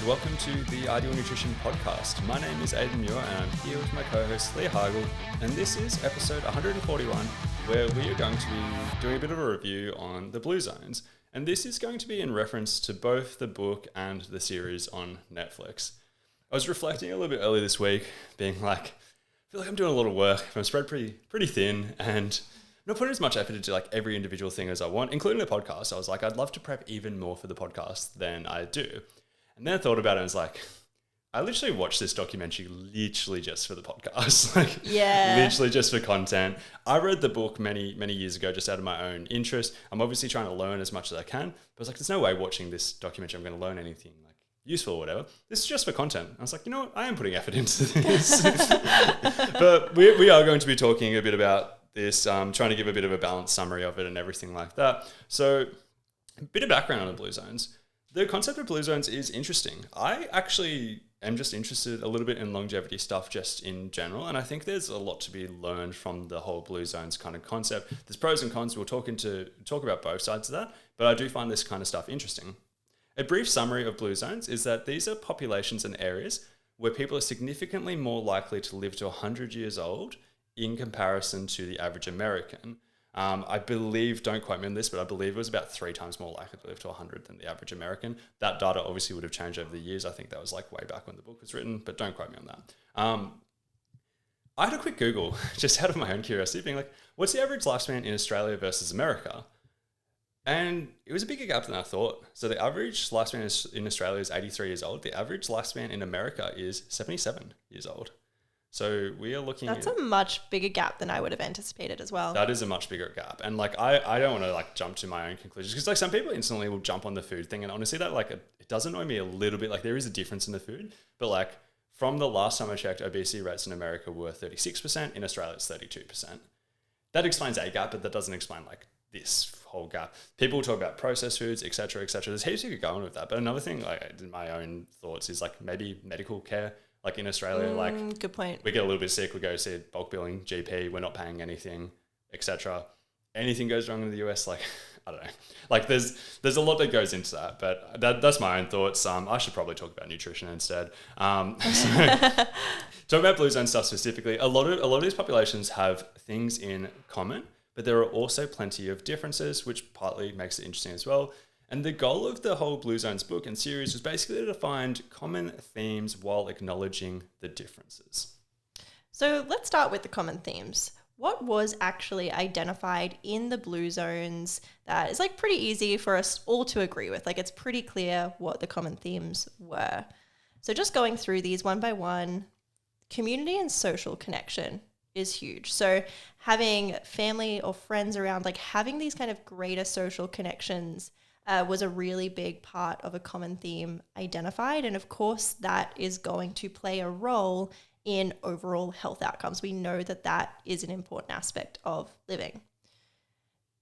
and welcome to the Ideal Nutrition Podcast. My name is Aidan Muir and I'm here with my co-host Leah Higl, and this is episode 141 where we are going to be doing a bit of a review on the Blue Zones, and this is going to be in reference to both the book and the series on Netflix. I was reflecting a little bit earlier this week, being like, I feel like I'm doing a lot of work, I'm spread pretty thin, and I'm not putting as much effort into like every individual thing as I want, including the podcast. I was like, I'd love to prep even more for the podcast than I do. And then I thought about it and was like, I literally watched this documentary literally just for the podcast. Literally just for content. I read the book many years ago just out of my own interest. I'm obviously trying to learn as much as I can, but I was like, there's no way watching this documentary I'm going to learn anything like useful or whatever. This is just for content. I was like, you know what? I am putting effort into this. But we are going to be talking a bit about this, trying to give a bit of a balanced summary of it and everything like that. So a bit of background on the Blue Zones. The concept of Blue Zones is interesting. I actually am just interested a little bit in longevity stuff just in general, and I think there's a lot to be learned from the whole Blue Zones kind of concept. There's pros and cons. We'll talk about both sides of that, but I do find this kind of stuff interesting. A brief summary of Blue Zones is that these are populations and areas where people are significantly more likely to live to 100 years old in comparison to the average American. I believe, don't quote me on this, but I believe it was about 3 times more likely to live to 100 than the average American. That data obviously would have changed over the years. I think that was like way back when the book was written, but don't quote me on that. I had a quick Google, just out of my own curiosity, being like, what's the average lifespan in Australia versus America? And it was a bigger gap than I thought. So the average lifespan in Australia is 83 years old. The average lifespan in America is 77 years old. So we are looking That's a much bigger gap than I would have anticipated as well. That is a much bigger gap. And like, I don't want to like jump to my own conclusions because like some people instantly will jump on the food thing. And honestly, that like, it does annoy me a little bit. Like there is a difference in the food, but like from the last time I checked, obesity rates in America were 36%. In Australia, it's 32%. That explains a gap, but that doesn't explain like this whole gap. People talk about processed foods, et cetera, et cetera. There's heaps you could go on with that. But another thing, like in my own thoughts is like maybe medical care. Like in Australia, like good point. We get a little bit sick, we go see a bulk billing GP, we're not paying anything, etc. Anything goes wrong in the US, like I don't know. Like there's a lot that goes into that, but that's my own thoughts. I should probably talk about nutrition instead. So talking about Blue Zone stuff specifically, a lot of these populations have things in common, but there are also plenty of differences, which partly makes it interesting as well. And the goal of the whole Blue Zones book and series was basically to find common themes while acknowledging the differences. So let's start with the common themes. What was actually identified in the Blue Zones that is like pretty easy for us all to agree with? Like it's pretty clear what the common themes were. So just going through these one by one, community and social connection is huge. So having family or friends around, like having these kind of greater social connections was a really big part of a common theme identified. And of course, that is going to play a role in overall health outcomes. We know that that is an important aspect of living.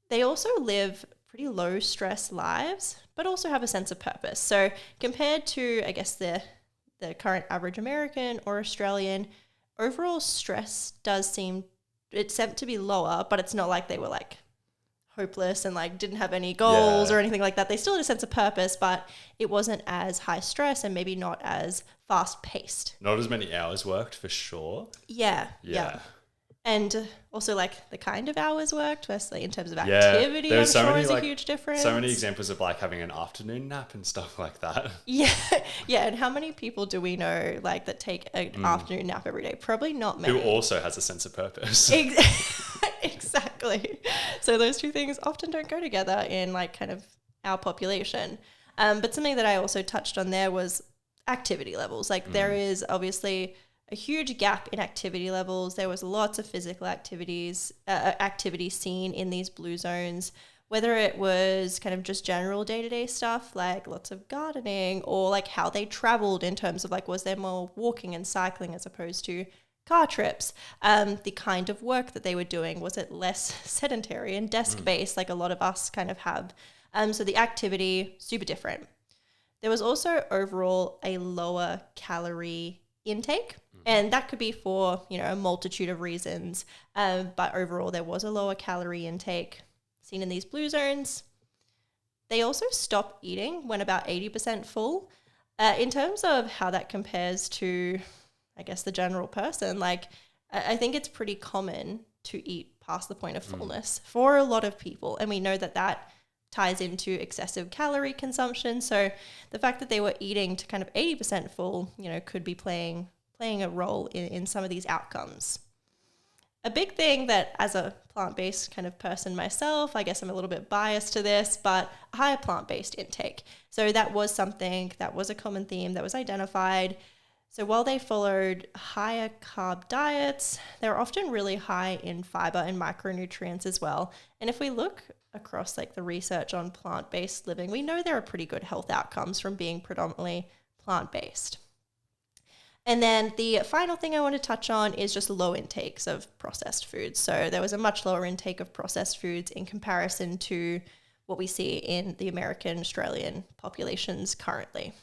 They also live pretty low stress lives, but also have a sense of purpose. So compared to, I guess, the current average American or Australian, overall stress does seem, it's meant to be lower, but it's not like they were like hopeless and like didn't have any goals or anything like that. They still had a sense of purpose, but it wasn't as high stress and maybe not as fast paced. Not as many hours worked for sure. Yeah. And also like the kind of hours worked versus in terms of activity, I'm sure is a huge difference. So many examples of like having an afternoon nap and stuff like that. Yeah. And how many people do we know like that take an afternoon nap every day? Probably not many. Who also has a sense of purpose. Exactly. So those two things often don't go together in like kind of our population. But something that I also touched on there was activity levels. Like there is obviously a huge gap in activity levels. There was lots of physical activity seen in these Blue Zones, whether it was kind of just general day-to-day stuff, like lots of gardening, or like how they traveled in terms of like, was there more walking and cycling as opposed to car trips? The kind of work that they were doing, was it less sedentary and desk-based like a lot of us kind of have? So the activity, super different. There was also overall a lower calorie intake. And that could be for, a multitude of reasons. But overall, there was a lower calorie intake seen in these Blue Zones. They also stop eating when about 80% full. In terms of how that compares to, I guess, the general person, like I think it's pretty common to eat past the point of fullness for a lot of people. And we know that that ties into excessive calorie consumption. So the fact that they were eating to kind of 80% full, you know, could be playing a role in some of these outcomes. A big thing that as a plant-based kind of person myself, I guess I'm a little bit biased to this, but higher plant-based intake. So that was something that was a common theme that was identified. So while they followed higher carb diets, they're often really high in fiber and micronutrients as well. And if we look across like the research on plant-based living, we know there are pretty good health outcomes from being predominantly plant-based. And then the final thing I want to touch on is just low intakes of processed foods. So there was a much lower intake of processed foods in comparison to what we see in the American, Australian populations currently.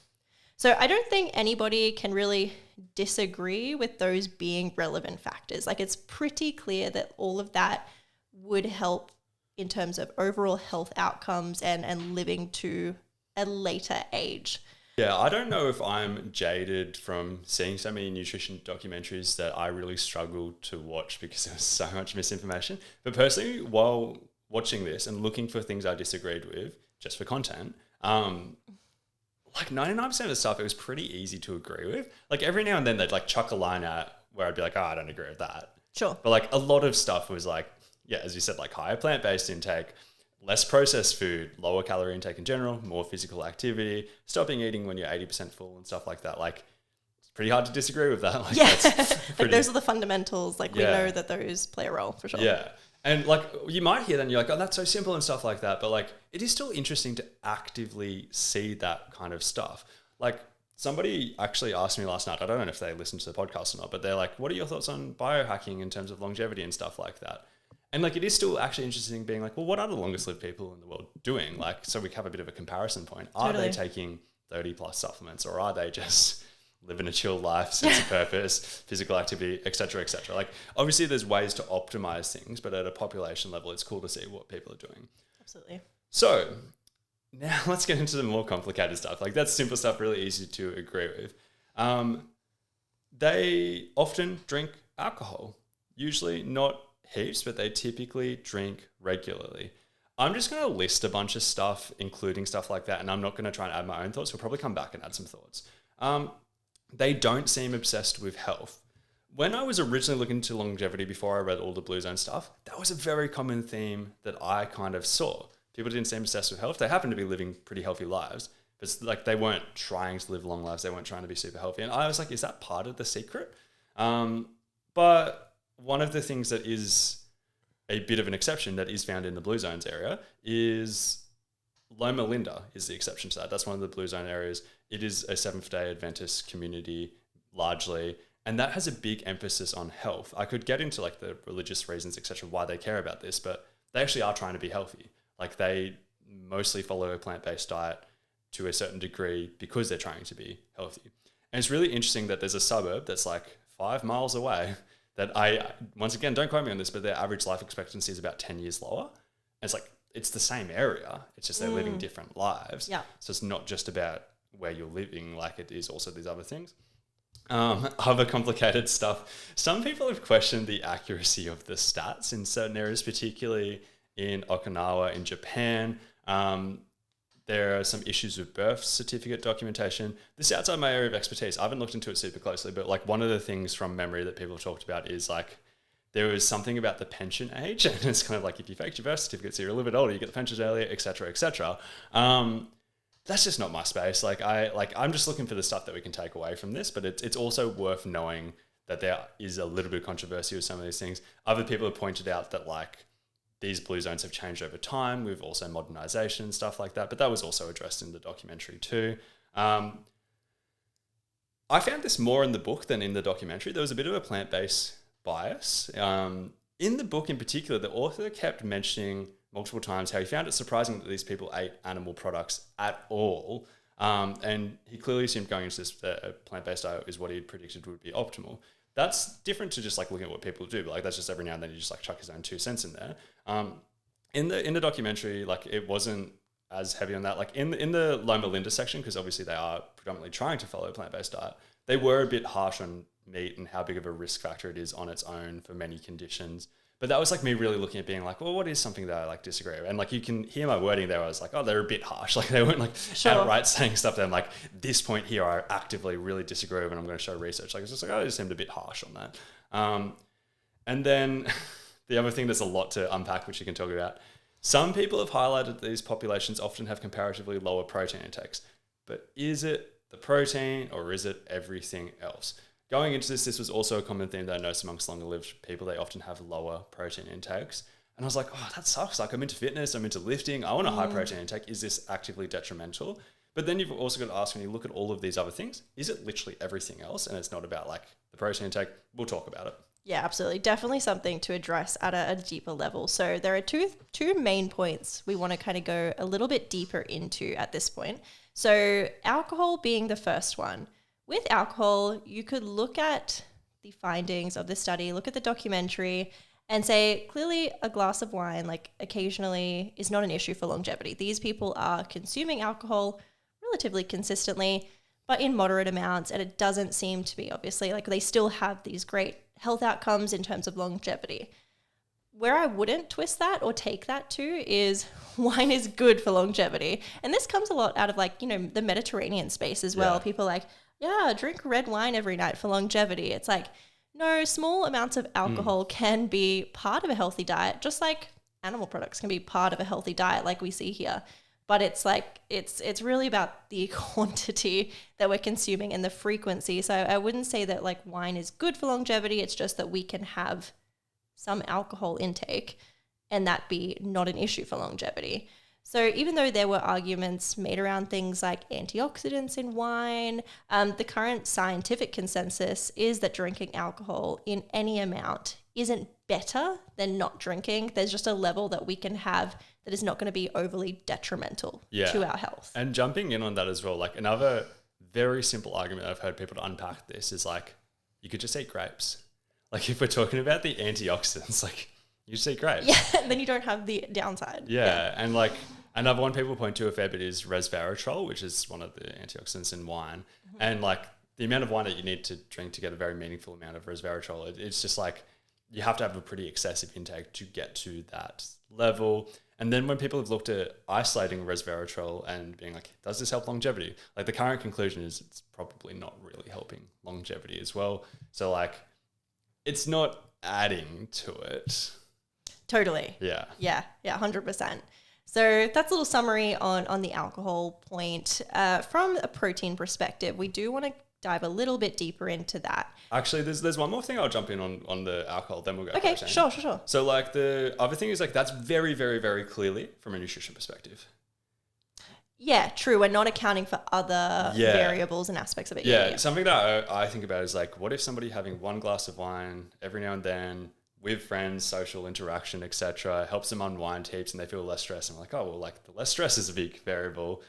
So I don't think anybody can really disagree with those being relevant factors. Like it's pretty clear that all of that would help in terms of overall health outcomes and living to a later age. Yeah, I don't know if I'm jaded from seeing so many nutrition documentaries that I really struggled to watch because there was so much misinformation. But personally, while watching this and looking for things I disagreed with, just for content, like 99% of the stuff, it was pretty easy to agree with. Like every now and then they'd like chuck a line out where I'd be like, oh, I don't agree with that. Sure. But like a lot of stuff was like, yeah, as you said, like higher plant-based intake, less processed food, lower calorie intake in general, more physical activity, stopping eating when you're 80% full and stuff like that. Like it's pretty hard to disagree with that. Like, yeah, pretty, like those are the fundamentals. Like we know that those play a role for sure. Yeah. And like you might hear that and you're like, oh, that's so simple and stuff like that. But like it is still interesting to actively see that kind of stuff. Like somebody actually asked me last night, I don't know if they listened to the podcast or not, but they're like, what are your thoughts on biohacking in terms of longevity and stuff like that? And like, it is still actually interesting being like, well, what are the longest lived people in the world doing? Like, so we have a bit of a comparison point. Are they taking 30 plus supplements or are they just living a chill life, sense of purpose, physical activity, et cetera, et cetera? Like, obviously there's ways to optimize things, but at a population level, it's cool to see what people are doing. Absolutely. So now let's get into the more complicated stuff. Like that's simple stuff, really easy to agree with. They often drink alcohol, usually not heaps, but they typically drink regularly. I'm just going to list a bunch of stuff, including stuff like that, and I'm not going to try and add my own thoughts. We'll probably come back and add some thoughts. They don't seem obsessed with health. When I was originally looking into longevity before I read all the Blue Zone stuff, that was a very common theme that I kind of saw. People didn't seem obsessed with health. They happened to be living pretty healthy lives, but like they weren't trying to live long lives. They weren't trying to be super healthy. And I was like, is that part of the secret? But one of the things that is a bit of an exception that is found in the Blue Zones area is Loma Linda is the exception to that. That's one of the Blue Zone areas. It is a Seventh-day Adventist community largely, and that has a big emphasis on health. I could get into like the religious reasons, etc., why they care about this, but they actually are trying to be healthy. Like they mostly follow a plant-based diet to a certain degree because they're trying to be healthy. And it's really interesting that there's a suburb that's like 5 miles away that once again, don't quote me on this, but their average life expectancy is about 10 years lower. And it's like, it's the same area. It's just they're living different lives. Yeah. So it's not just about where you're living, like it is also these other things. Other complicated stuff. Some people have questioned the accuracy of the stats in certain areas, particularly in Okinawa in Japan. There are some issues with birth certificate documentation. This is outside my area of expertise. I haven't looked into it super closely, but like one of the things from memory that people have talked about is like there was something about the pension age, and it's kind of like if you faked your birth certificate, so you're a little bit older, you get the pensions earlier, et cetera, et cetera. That's just not my space. I'm just looking for the stuff that we can take away from this, but it's also worth knowing that there is a little bit of controversy with some of these things. Other people have pointed out that like these Blue Zones have changed over time with also modernization and stuff like that, but that was also addressed in the documentary too. I found this more in the book than in the documentary. There was a bit of a plant-based bias. In the book in particular, the author kept mentioning multiple times how he found it surprising that these people ate animal products at all. And he clearly assumed going into this a plant-based diet is what he had predicted would be optimal. That's different to just like looking at what people do, but like that's just every now and then you just like chuck his own 2 cents in there. In the documentary, like it wasn't as heavy on that. Like in the Loma Linda section, because obviously they are predominantly trying to follow a plant-based diet, they were a bit harsh on meat and how big of a risk factor it is on its own for many conditions. But that was like me really looking at being like, well, what is something that I like disagree with? And like you can hear my wording there. I was like, oh, they're a bit harsh. Like they weren't like outright saying stuff that I'm like, this point here I actively really disagree with and I'm going to show research. Like it's just like, oh, it just seemed a bit harsh on that. And then the other thing, there's a lot to unpack, which you can talk about. Some people have highlighted these populations often have comparatively lower protein intakes. But is it the protein or is it everything else? Going into this was also a common theme that I noticed amongst longer-lived people. They often have lower protein intakes. And I was like, oh, that sucks. Like I'm into fitness, I'm into lifting. I want a high protein intake. Is this actively detrimental? But then you've also got to ask, when you look at all of these other things, is it literally everything else? And it's not about like the protein intake. We'll talk about it. Yeah, absolutely. Definitely something to address at a deeper level. So there are two main points we want to kind of go a little bit deeper into at this point. So alcohol being the first one. With alcohol, you could look at the findings of the study, look at the documentary, and say clearly a glass of wine, like occasionally, is not an issue for longevity. These people are consuming alcohol relatively consistently, but in moderate amounts, and it doesn't seem to be, obviously, like they still have these great health outcomes in terms of longevity. Where I wouldn't twist that or take that to is wine is good for longevity. And this comes a lot out of like, you know, the Mediterranean space as well. Yeah. People are like, yeah, drink red wine every night for longevity. It's like, no, small amounts of alcohol can be part of a healthy diet, just like animal products can be part of a healthy diet like we see here. But it's like, it's really about the quantity that we're consuming and the frequency. So I wouldn't say that like wine is good for longevity. It's just that we can have some alcohol intake and that be not an issue for longevity. So even though there were arguments made around things like antioxidants in wine, the current scientific consensus is that drinking alcohol in any amount isn't better than not drinking. There's just a level that we can have that is not going to be overly detrimental to our health. And jumping in on that as well, like another very simple argument I've heard people to unpack this is like, you could just eat grapes. Like if we're talking about the antioxidants, like you just eat grapes. Yeah, and then you don't have the downside. Yeah, and like another one people point to a fair bit is resveratrol, which is one of the antioxidants in wine. Mm-hmm. And like the amount of wine that you need to drink to get a very meaningful amount of resveratrol, it's just like you have to have a pretty excessive intake to get to that level. And then when people have looked at isolating resveratrol and being like, does this help longevity? Like the current conclusion is it's probably not really helping longevity as well. So like it's not adding to it. Totally. Yeah. Yeah, 100%. So that's a little summary on the alcohol point. From a protein perspective, we do want to dive a little bit deeper into that. Actually, there's one more thing I'll jump in on the alcohol, then we'll go. Okay, sure. So like the other thing is like that's very, very, very clearly from a nutrition perspective. Yeah, true. We're not accounting for other variables and aspects of it. Yeah. Something that I think about is like, what if somebody having one glass of wine every now and then with friends, social interaction, etc., helps them unwind heaps and they feel less stress. And we're like, oh, well, like the less stress is a big variable.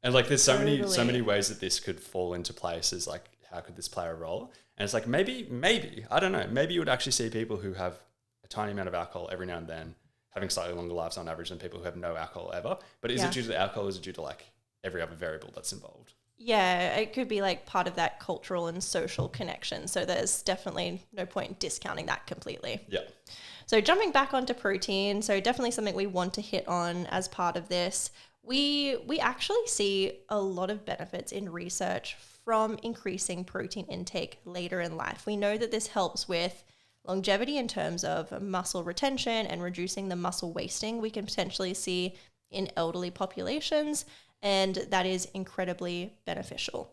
And like there's so many ways that this could fall into place is like, how could this play a role? And it's like, maybe, I don't know, maybe you would actually see people who have a tiny amount of alcohol every now and then having slightly longer lives on average than people who have no alcohol ever. But is it due to the alcohol or is it due to like every other variable that's involved? Yeah, it could be like part of that cultural and social connection. So there's definitely no point in discounting that completely. Yeah. So jumping back onto protein, so definitely something we want to hit on as part of this. We actually see a lot of benefits in research from increasing protein intake later in life. We know that this helps with longevity in terms of muscle retention and reducing the muscle wasting we can potentially see in elderly populations, and that is incredibly beneficial.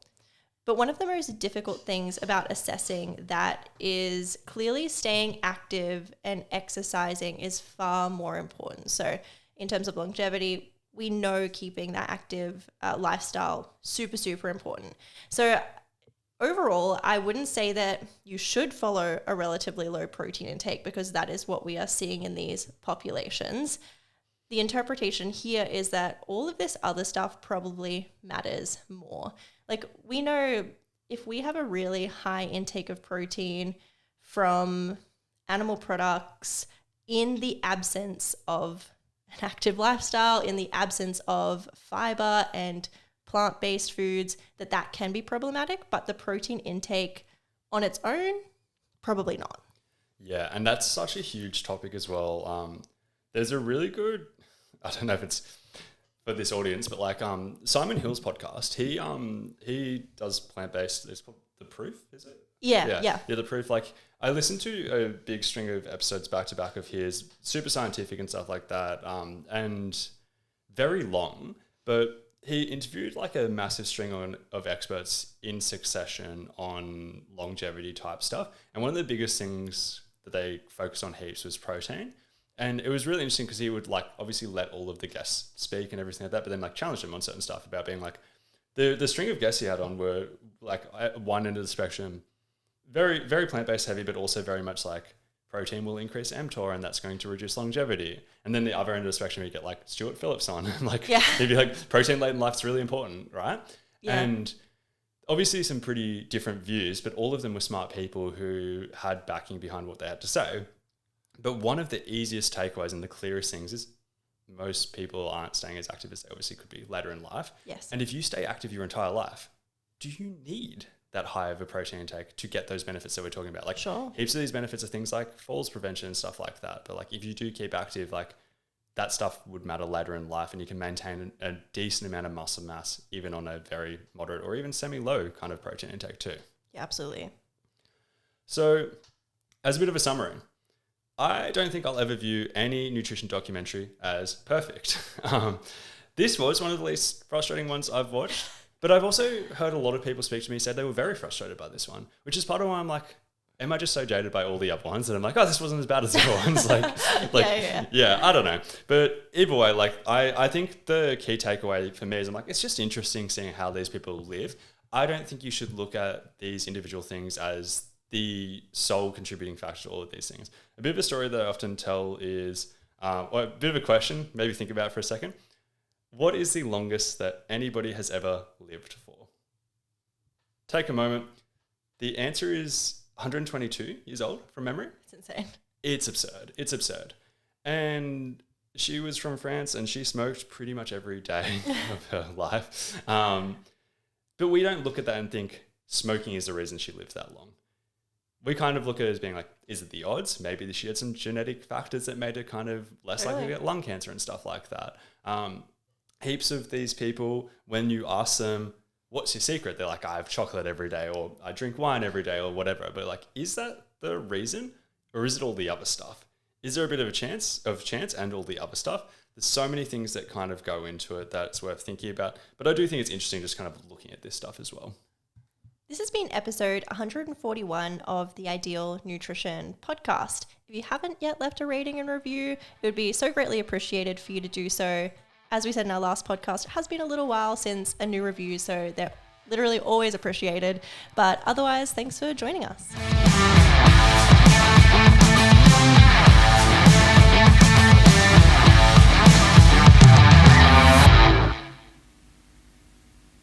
But one of the most difficult things about assessing that is clearly staying active and exercising is far more important. So in terms of longevity, we know keeping that active lifestyle super, super important. So overall, I wouldn't say that you should follow a relatively low protein intake because that is what we are seeing in these populations. The interpretation here is that all of this other stuff probably matters more. Like we know if we have a really high intake of protein from animal products in the absence of an active lifestyle, in the absence of fiber and plant-based foods, that can be problematic, but the protein intake on its own, probably not. Yeah, and that's such a huge topic as well. There's a really good, I don't know if it's for this audience, but like Simon Hill's podcast, he does plant-based, it's called The Proof, is it? Yeah, The Proof. Like I listened to a big string of episodes back to back of his, super scientific and stuff like that, and very long, but he interviewed like a massive string of experts in succession on longevity type stuff. And one of the biggest things that they focused on heaps was protein. And it was really interesting because he would like obviously let all of the guests speak and everything like that, but then like challenge them on certain stuff about being like, the string of guests he had on were like at one end of the spectrum, very, very plant-based heavy, but also very much like protein will increase mTOR and that's going to reduce longevity. And then the other end of the spectrum, you get like Stuart Phillips on and like, he'd be like, protein late in life's really important, right? Yeah. And obviously some pretty different views, but all of them were smart people who had backing behind what they had to say. But one of the easiest takeaways and the clearest things is most people aren't staying as active as they obviously could be later in life. Yes. And if you stay active your entire life, do you need that high of a protein intake to get those benefits that we're talking about? Like heaps of these benefits are things like falls prevention and stuff like that. But like if you do keep active, like that stuff would matter later in life and you can maintain a decent amount of muscle mass even on a very moderate or even semi-low kind of protein intake too. Yeah, absolutely. So as a bit of a summary, I don't think I'll ever view any nutrition documentary as perfect. This was one of the least frustrating ones I've watched, but I've also heard a lot of people speak to me say they were very frustrated by this one, which is part of why I'm like, am I just so jaded by all the other ones that I'm like, oh, this wasn't as bad as the other ones? Yeah, I don't know. But either way, like I think the key takeaway for me is I'm like, it's just interesting seeing how these people live. I don't think you should look at these individual things as the sole contributing factor to all of these things. A bit of a story that I often tell is, or a bit of a question, maybe think about for a second. What is the longest that anybody has ever lived for? Take a moment. The answer is 122 years old from memory. It's insane. It's absurd. It's absurd. And she was from France and she smoked pretty much every day of her life. But we don't look at that and think smoking is the reason she lived that long. We kind of look at it as being like, is it the odds? Maybe she had some genetic factors that made her kind of less likely to get lung cancer and stuff like that. Heaps of these people, when you ask them, what's your secret? They're like, I have chocolate every day or I drink wine every day or whatever. But like, is that the reason or is it all the other stuff? Is there a bit of a chance and all the other stuff? There's so many things that kind of go into it that's worth thinking about. But I do think it's interesting just kind of looking at this stuff as well. This has been episode 141 of the Ideal Nutrition podcast. If you haven't yet left a rating and review, it would be so greatly appreciated for you to do so. As we said in our last podcast, it has been a little while since a new review, so they're literally always appreciated. But otherwise, thanks for joining us.